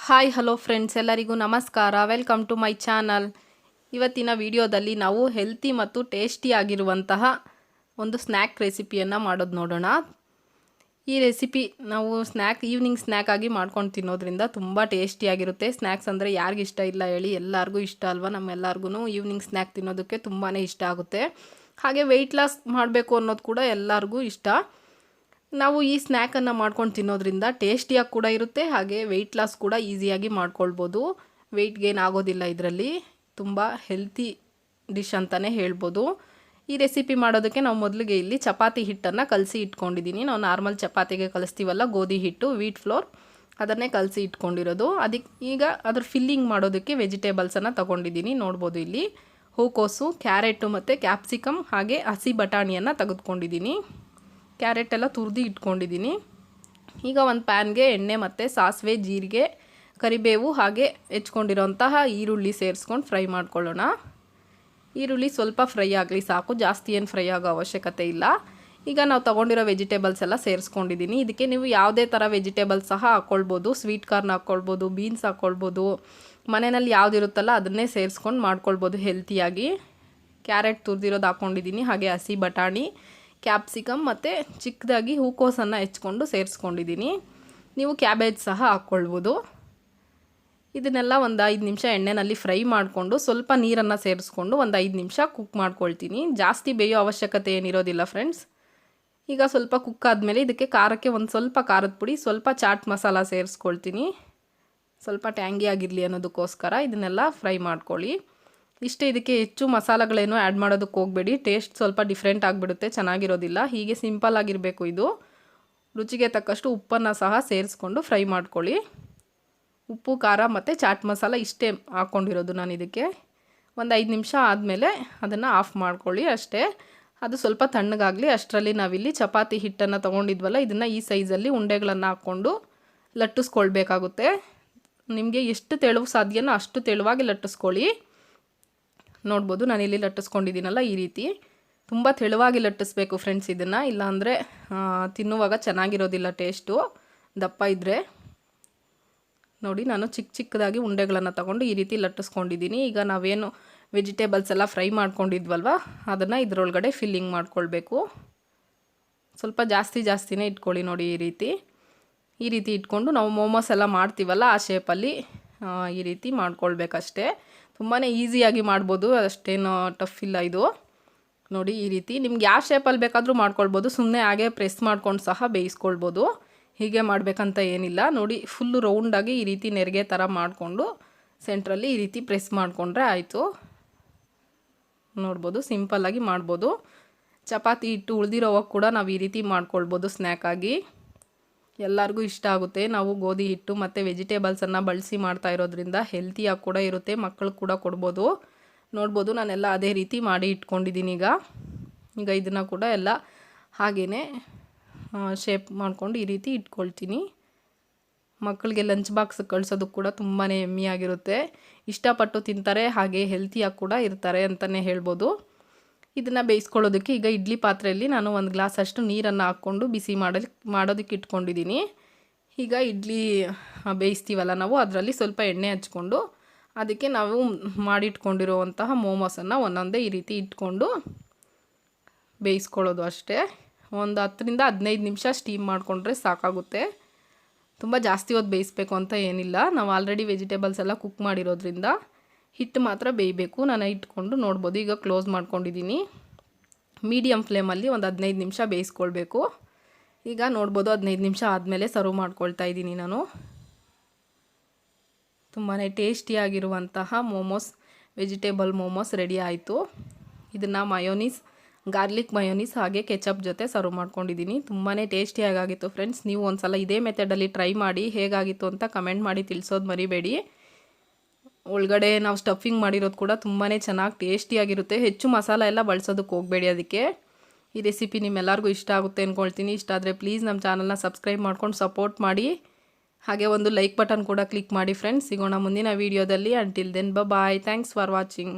Hi hello friends, ಎಲ್ಲರಿಗೂ ನಮಸ್ಕಾರ. Welcome to my channel. ಇವತ್ತಿನ ವಿಡಿಯೋದಲ್ಲಿ ನಾವು ಹೆಲ್ತಿ ಮತ್ತು ಟೇಸ್ಟಿ ಆಗಿರುವಂತಹ ಒಂದು ಸ್ನ್ಯಾಕ್ ರೆಸಿಪಿಯನ್ನು ಮಾಡೋದು ನೋಡೋಣ. ಈ ರೆಸಿಪಿ ನಾವು ಈವ್ನಿಂಗ್ ಸ್ನ್ಯಾಕ್ ಆಗಿ ಮಾಡ್ಕೊಂಡು ತಿನ್ನೋದ್ರಿಂದ ತುಂಬ ಟೇಸ್ಟಿಯಾಗಿರುತ್ತೆ. ಸ್ನ್ಯಾಕ್ಸ್ ಅಂದರೆ ಯಾರಿಗಿಷ್ಟ ಇಲ್ಲ ಹೇಳಿ, ಎಲ್ಲರಿಗೂ ಇಷ್ಟ ಅಲ್ವಾ. ನಮ್ಮೆಲ್ಲರಿಗೂ ಈವ್ನಿಂಗ್ ಸ್ನ್ಯಾಕ್ ತಿನ್ನೋದಕ್ಕೆ ತುಂಬಾ ಇಷ್ಟ ಆಗುತ್ತೆ. ಹಾಗೆ ವೆಯ್ಟ್ ಲಾಸ್ ಮಾಡಬೇಕು ಅನ್ನೋದು ಕೂಡ ಎಲ್ಲರಿಗೂ ಇಷ್ಟ. ನಾವು ಈ ಸ್ನ್ಯಾಕನ್ನು ಮಾಡ್ಕೊಂಡು ತಿನ್ನೋದ್ರಿಂದ ಟೇಸ್ಟಿಯಾಗಿ ಕೂಡ ಇರುತ್ತೆ, ಹಾಗೆ ವೆಯ್ಟ್ ಲಾಸ್ ಕೂಡ ಈಸಿಯಾಗಿ ಮಾಡ್ಕೊಳ್ಬೋದು. ವೆಯ್ಟ್ ಗೇನ್ ಆಗೋದಿಲ್ಲ. ಇದರಲ್ಲಿ ತುಂಬ ಹೆಲ್ತಿ ಡಿಶ್ ಅಂತಲೇ ಹೇಳ್ಬೋದು. ಈ ರೆಸಿಪಿ ಮಾಡೋದಕ್ಕೆ ನಾವು ಮೊದಲಿಗೆ ಇಲ್ಲಿ ಚಪಾತಿ ಹಿಟ್ಟನ್ನು ಕಲಸಿ ಇಟ್ಕೊಂಡಿದ್ದೀನಿ. ನಾವು ನಾರ್ಮಲ್ ಚಪಾತಿಗೆ ಕಲಿಸ್ತೀವಲ್ಲ, ಗೋಧಿ ಹಿಟ್ಟು, ವೀಟ್ ಫ್ಲೋರ್, ಅದನ್ನೇ ಕಲಸಿ ಇಟ್ಕೊಂಡಿರೋದು. ಅದಕ್ಕೆ ಈಗ ಅದ್ರ ಫಿಲ್ಲಿಂಗ್ ಮಾಡೋದಕ್ಕೆ ವೆಜಿಟೇಬಲ್ಸನ್ನು ತೊಗೊಂಡಿದ್ದೀನಿ. ನೋಡ್ಬೋದು ಇಲ್ಲಿ ಹೂಕೋಸು, ಕ್ಯಾರೆಟು ಮತ್ತು ಕ್ಯಾಪ್ಸಿಕಮ್ ಹಾಗೆ ಹಸಿ ಬಟಾಣಿಯನ್ನು ತೆಗೆದುಕೊಂಡಿದ್ದೀನಿ. ಕ್ಯಾರೆಟ್ ಎಲ್ಲ ತುರಿದು ಇಟ್ಕೊಂಡಿದ್ದೀನಿ. ಈಗ ಒಂದು ಪ್ಯಾನ್ಗೆ ಎಣ್ಣೆ ಮತ್ತು ಸಾಸಿವೆ, ಜೀರಿಗೆ, ಕರಿಬೇವು ಹಾಗೆ ಹೆಚ್ಕೊಂಡಿರೋಂತಹ ಈರುಳ್ಳಿ ಸೇರಿಸ್ಕೊಂಡು ಫ್ರೈ ಮಾಡ್ಕೊಳ್ಳೋಣ. ಈರುಳ್ಳಿ ಸ್ವಲ್ಪ ಫ್ರೈ ಆಗಲಿ ಸಾಕು, ಜಾಸ್ತಿ ಏನು ಫ್ರೈ ಆಗೋ ಅವಶ್ಯಕತೆ ಇಲ್ಲ. ಈಗ ನಾವು ತೊಗೊಂಡಿರೋ ವೆಜಿಟೇಬಲ್ಸ್ ಎಲ್ಲ ಸೇರಿಸ್ಕೊಂಡಿದ್ದೀನಿ. ಇದಕ್ಕೆ ನೀವು ಯಾವುದೇ ಥರ ವೆಜಿಟೇಬಲ್ಸ್ ಸಹ ಹಾಕ್ಕೊಳ್ಬೋದು. ಸ್ವೀಟ್ ಕಾರ್ನ್ ಹಾಕ್ಕೊಳ್ಬೋದು, ಬೀನ್ಸ್ ಹಾಕ್ಕೊಳ್ಬೋದು, ಮನೆಯಲ್ಲಿ ಯಾವುದಿರುತ್ತಲ್ಲ ಅದನ್ನೇ ಸೇರಿಸ್ಕೊಂಡು ಮಾಡ್ಕೊಳ್ಬೋದು ಹೆಲ್ತಿಯಾಗಿ. ಕ್ಯಾರೆಟ್ ತುರಿದಿರೋದು ಹಾಕ್ಕೊಂಡಿದ್ದೀನಿ, ಹಾಗೆ ಹಸಿ ಬಟಾಣಿ, ಕ್ಯಾಪ್ಸಿಕಮ್ ಮತ್ತು ಚಿಕ್ಕದಾಗಿ ಹೂಕೋಸನ್ನು ಹೆಚ್ಕೊಂಡು ಸೇರಿಸ್ಕೊಂಡಿದ್ದೀನಿ. ನೀವು ಕ್ಯಾಬೇಜ್ ಸಹ ಹಾಕ್ಕೊಳ್ಬೋದು. ಇದನ್ನೆಲ್ಲ ಒಂದು 5 ನಿಮಿಷ ಎಣ್ಣೆಯಲ್ಲಿ ಫ್ರೈ ಮಾಡಿಕೊಂಡು ಸ್ವಲ್ಪ ನೀರನ್ನು ಸೇರಿಸ್ಕೊಂಡು ಒಂದು 5 ನಿಮಿಷ ಕುಕ್ ಮಾಡ್ಕೊಳ್ತೀನಿ. ಜಾಸ್ತಿ ಬೇಯೋ ಅವಶ್ಯಕತೆ ಏನಿರೋದಿಲ್ಲ ಫ್ರೆಂಡ್ಸ್. ಈಗ ಸ್ವಲ್ಪ ಕುಕ್ ಆದಮೇಲೆ ಇದಕ್ಕೆ ಖಾರಕ್ಕೆ ಒಂದು ಸ್ವಲ್ಪ ಖಾರದ ಪುಡಿ, ಸ್ವಲ್ಪ ಚಾಟ್ ಮಸಾಲ ಸೇರಿಸ್ಕೊಳ್ತೀನಿ. ಸ್ವಲ್ಪ ಟ್ಯಾಂಗಿ ಆಗಿರಲಿ ಅನ್ನೋದಕ್ಕೋಸ್ಕರ ಇದನ್ನೆಲ್ಲ ಫ್ರೈ ಮಾಡ್ಕೊಳ್ಳಿ. ಇಷ್ಟೇ, ಇದಕ್ಕೆ ಹೆಚ್ಚು ಮಸಾಲೆಗಳೇನು ಆ್ಯಡ್ ಮಾಡೋದಕ್ಕೆ ಹೋಗಬೇಡಿ. ಟೇಸ್ಟ್ ಸ್ವಲ್ಪ ಡಿಫ್ರೆಂಟ್ ಆಗಿಬಿಡುತ್ತೆ, ಚೆನ್ನಾಗಿರೋದಿಲ್ಲ. ಹೀಗೆ ಸಿಂಪಲ್ ಆಗಿರಬೇಕು ಇದು. ರುಚಿಗೆ ತಕ್ಕಷ್ಟು ಉಪ್ಪನ್ನು ಸಹ ಸೇರಿಸ್ಕೊಂಡು ಫ್ರೈ ಮಾಡ್ಕೊಳ್ಳಿ. ಉಪ್ಪು, ಖಾರ ಮತ್ತು ಚಾಟ್ ಮಸಾಲ ಇಷ್ಟೇ ಹಾಕ್ಕೊಂಡಿರೋದು ನಾನು ಇದಕ್ಕೆ. ಒಂದು 5 ನಿಮಿಷ ಆದಮೇಲೆ ಅದನ್ನು ಆಫ್ ಮಾಡ್ಕೊಳ್ಳಿ ಅಷ್ಟೇ. ಅದು ಸ್ವಲ್ಪ ತಣ್ಣಗಾಗಲಿ. ಅಷ್ಟರಲ್ಲಿ ನಾವಿಲ್ಲಿ ಚಪಾತಿ ಹಿಟ್ಟನ್ನು ತೊಗೊಂಡಿದ್ವಲ್ಲ, ಇದನ್ನು ಈ ಸೈಜಲ್ಲಿ ಉಂಡೆಗಳನ್ನು ಹಾಕ್ಕೊಂಡು ಲಟ್ಟಿಸ್ಕೊಳ್ಬೇಕಾಗುತ್ತೆ. ನಿಮಗೆ ಎಷ್ಟು ತೆಳುವು ಸಾಧ್ಯನೋ ಅಷ್ಟು ತೆಳುವಾಗಿ ಲಟ್ಟಿಸ್ಕೊಳ್ಳಿ. ನೋಡ್ಬೋದು ನಾನಿಲ್ಲಿ ಲಟ್ಟಿಸ್ಕೊಂಡಿದ್ದೀನಲ್ಲ, ಈ ರೀತಿ ತುಂಬ ತೆಳುವಾಗಿ ಲಟ್ಟಿಸ್ಬೇಕು ಫ್ರೆಂಡ್ಸ್ ಇದನ್ನು. ಇಲ್ಲಾಂದರೆ ತಿನ್ನುವಾಗ ಚೆನ್ನಾಗಿರೋದಿಲ್ಲ ಟೇಸ್ಟು, ದಪ್ಪ ಇದ್ದರೆ. ನೋಡಿ, ನಾನು ಚಿಕ್ಕ ಚಿಕ್ಕದಾಗಿ ಉಂಡೆಗಳನ್ನು ತಗೊಂಡು ಈ ರೀತಿ ಲಟ್ಟಿಸ್ಕೊಂಡಿದ್ದೀನಿ. ಈಗ ನಾವೇನು ವೆಜಿಟೇಬಲ್ಸ್ ಎಲ್ಲ ಫ್ರೈ ಮಾಡ್ಕೊಂಡಿದ್ವಲ್ವ, ಅದನ್ನು ಇದರೊಳಗಡೆ ಫಿಲ್ಲಿಂಗ್ ಮಾಡ್ಕೊಳ್ಬೇಕು. ಸ್ವಲ್ಪ ಜಾಸ್ತಿನೇ ಇಟ್ಕೊಳ್ಳಿ. ನೋಡಿ, ಈ ರೀತಿ ಇಟ್ಕೊಂಡು ನಾವು ಮೋಮೋಸ್ ಎಲ್ಲ ಮಾಡ್ತೀವಲ್ಲ ಆ ಶೇಪಲ್ಲಿ ಈ ರೀತಿ ಮಾಡ್ಕೊಳ್ಬೇಕಷ್ಟೇ. ತುಂಬಾ ಈಸಿಯಾಗಿ ಮಾಡ್ಬೋದು, ಅಷ್ಟೇನು ಟಫ್ ಇಲ್ಲ ಇದು. ನೋಡಿ, ಈ ರೀತಿ ನಿಮ್ಗೆ ಯಾವ ಶೇಪಲ್ಲಿ ಬೇಕಾದರೂ ಮಾಡ್ಕೊಳ್ಬೋದು. ಸುಮ್ಮನೆ ಹಾಗೆ ಪ್ರೆಸ್ ಮಾಡ್ಕೊಂಡು ಸಹ ಬೇಯಿಸ್ಕೊಳ್ಬೋದು. ಹೀಗೆ ಮಾಡಬೇಕಂತ ಏನಿಲ್ಲ. ನೋಡಿ, ಫುಲ್ಲು ರೌಂಡಾಗಿ ಈ ರೀತಿ ನೆರಿಗೆ ಥರ ಮಾಡಿಕೊಂಡು ಸೆಂಟ್ರಲ್ಲಿ ಈ ರೀತಿ ಪ್ರೆಸ್ ಮಾಡಿಕೊಂಡ್ರೆ ಆಯಿತು. ನೋಡ್ಬೋದು, ಸಿಂಪಲ್ಲಾಗಿ ಮಾಡ್ಬೋದು. ಚಪಾತಿ ಹಿಟ್ಟು ಉಳಿದಿರೋವಾಗ ಕೂಡ ನಾವು ಈ ರೀತಿ ಮಾಡ್ಕೊಳ್ಬೋದು ಸ್ನ್ಯಾಕಾಗಿ. ಎಲ್ಲರಿಗೂ ಇಷ್ಟ ಆಗುತ್ತೆ. ನಾವು ಗೋಧಿ ಹಿಟ್ಟು ಮತ್ತು ವೆಜಿಟೇಬಲ್ಸನ್ನು ಬಳಸಿ ಮಾಡ್ತಾ ಇರೋದ್ರಿಂದ ಹೆಲ್ತಿಯಾಗಿ ಕೂಡ ಇರುತ್ತೆ, ಮಕ್ಕಳಿಗೆ ಕೂಡ ಕೊಡ್ಬೋದು. ನೋಡ್ಬೋದು, ನಾನೆಲ್ಲ ಅದೇ ರೀತಿ ಮಾಡಿ ಇಟ್ಕೊಂಡಿದ್ದೀನಿ. ಈಗ ಇದನ್ನು ಕೂಡ ಎಲ್ಲ ಹಾಗೇ ಶೇಪ್ ಮಾಡ್ಕೊಂಡು ಈ ರೀತಿ ಇಟ್ಕೊಳ್ತೀನಿ. ಮಕ್ಕಳಿಗೆ ಲಂಚ್ ಬಾಕ್ಸ್ ಕಳಿಸೋದಕ್ಕೆ ಕೂಡ ತುಂಬಾ ಯಮ್ಮಿಯಾಗಿರುತ್ತೆ, ಇಷ್ಟಪಟ್ಟು ತಿಂತಾರೆ, ಹಾಗೆ ಹೆಲ್ತಿಯಾಗಿ ಕೂಡ ಇರ್ತಾರೆ ಅಂತಲೇ ಹೇಳ್ಬೋದು. ಇದನ್ನು ಬೇಯಿಸ್ಕೊಳ್ಳೋದಕ್ಕೆ ಈಗ ಇಡ್ಲಿ ಪಾತ್ರೆಯಲ್ಲಿ ನಾನು 1 ಗ್ಲಾಸ್ ಅಷ್ಟು ನೀರನ್ನು ಹಾಕ್ಕೊಂಡು ಬಿಸಿ ಮಾಡೋದಕ್ಕೆ ಇಟ್ಕೊಂಡಿದ್ದೀನಿ. ಈಗ ಇಡ್ಲಿ ಬೇಯಿಸ್ತೀವಲ್ಲ ನಾವು, ಅದರಲ್ಲಿ ಸ್ವಲ್ಪ ಎಣ್ಣೆ ಹಚ್ಕೊಂಡು ಅದಕ್ಕೆ ನಾವು ಮಾಡಿಟ್ಕೊಂಡಿರುವಂತಹ ಮೋಮೋಸನ್ನು ಒಂದೊಂದೇ ಈ ರೀತಿ ಇಟ್ಕೊಂಡು ಬೇಯಿಸ್ಕೊಳ್ಳೋದು ಅಷ್ಟೇ. ಒಂದು 10ರಿಂದ 15 ನಿಮಿಷ ಸ್ಟೀಮ್ ಮಾಡಿಕೊಂಡ್ರೆ ಸಾಕಾಗುತ್ತೆ. ತುಂಬ ಜಾಸ್ತಿ ಹೊತ್ತು ಬೇಯಿಸ್ಬೇಕು ಅಂತ ಏನಿಲ್ಲ. ನಾವು ಆಲ್ರೆಡಿ ವೆಜಿಟೇಬಲ್ಸ್ ಎಲ್ಲ ಕುಕ್ ಮಾಡಿರೋದ್ರಿಂದ ಹಿಟ್ಟು ಮಾತ್ರ ಬೇಯಬೇಕು. ನಾನು ಇಟ್ಕೊಂಡು ನೋಡ್ಬೋದು, ಈಗ ಕ್ಲೋಸ್ ಮಾಡ್ಕೊಂಡಿದ್ದೀನಿ. ಮೀಡಿಯಮ್ ಫ್ಲೇಮಲ್ಲಿ ಒಂದು 15 ನಿಮಿಷ ಬೇಯಿಸ್ಕೊಳ್ಬೇಕು. ಈಗ ನೋಡ್ಬೋದು, 15 ನಿಮಿಷ ಆದಮೇಲೆ ಸರ್ವ್ ಮಾಡ್ಕೊಳ್ತಾ ಇದ್ದೀನಿ ನಾನು. ತುಂಬಾ ಟೇಸ್ಟಿಯಾಗಿರುವಂತಹ ಮೋಮೋಸ್, ವೆಜಿಟೇಬಲ್ ಮೋಮೋಸ್ ರೆಡಿ ಆಯಿತು. ಇದನ್ನು ಮಯೋನೀಸ್, ಗಾರ್ಲಿಕ್ ಮಯೋನೀಸ್ ಹಾಗೆ ಕೆಚಪ್ ಜೊತೆ ಸರ್ವ್ ಮಾಡ್ಕೊಂಡಿದ್ದೀನಿ. ತುಂಬಾ ಟೇಸ್ಟಿಯಾಗಿತ್ತು ಫ್ರೆಂಡ್ಸ್. ನೀವು ಒಂದು ಸಲ ಇದೇ ಮೆಥಡಲ್ಲಿ ಟ್ರೈ ಮಾಡಿ, ಹೇಗಾಗಿತ್ತು ಅಂತ ಕಮೆಂಟ್ ಮಾಡಿ ತಿಳಿಸೋದು ಮರಿಬೇಡಿ. ಒಳಗಡೆ ನಾವು ಸ್ಟಫಿಂಗ್ ಮಾಡಿರೋದು ಕೂಡ ತುಂಬಾ ಚೆನ್ನಾಗಿ ಟೇಸ್ಟಿಯಾಗಿರುತ್ತೆ. ಹೆಚ್ಚು ಮಸಾಲೆ ಎಲ್ಲ ಬಳಸೋದಕ್ಕೆ ಹೋಗಬೇಡಿ. ಅದಕ್ಕೆ ಈ ರೆಸಿಪಿ ನಿಮ್ಮೆಲ್ಲರಿಗೂ ಇಷ್ಟ ಆಗುತ್ತೆ ಅಂದ್ಕೊಳ್ತೀನಿ. ಇಷ್ಟ ಆದರೆ ಪ್ಲೀಸ್ ನಮ್ಮ ಚಾನಲ್ನ ಸಬ್ಸ್ಕ್ರೈಬ್ ಮಾಡ್ಕೊಂಡು ಸಪೋರ್ಟ್ ಮಾಡಿ, ಹಾಗೆ ಒಂದು ಲೈಕ್ ಬಟನ್ ಕೂಡ ಕ್ಲಿಕ್ ಮಾಡಿ ಫ್ರೆಂಡ್ಸ್. ಸಿಗೋಣ ಮುಂದಿನ ವೀಡಿಯೋದಲ್ಲಿ. Until then bye. Thanks for watching.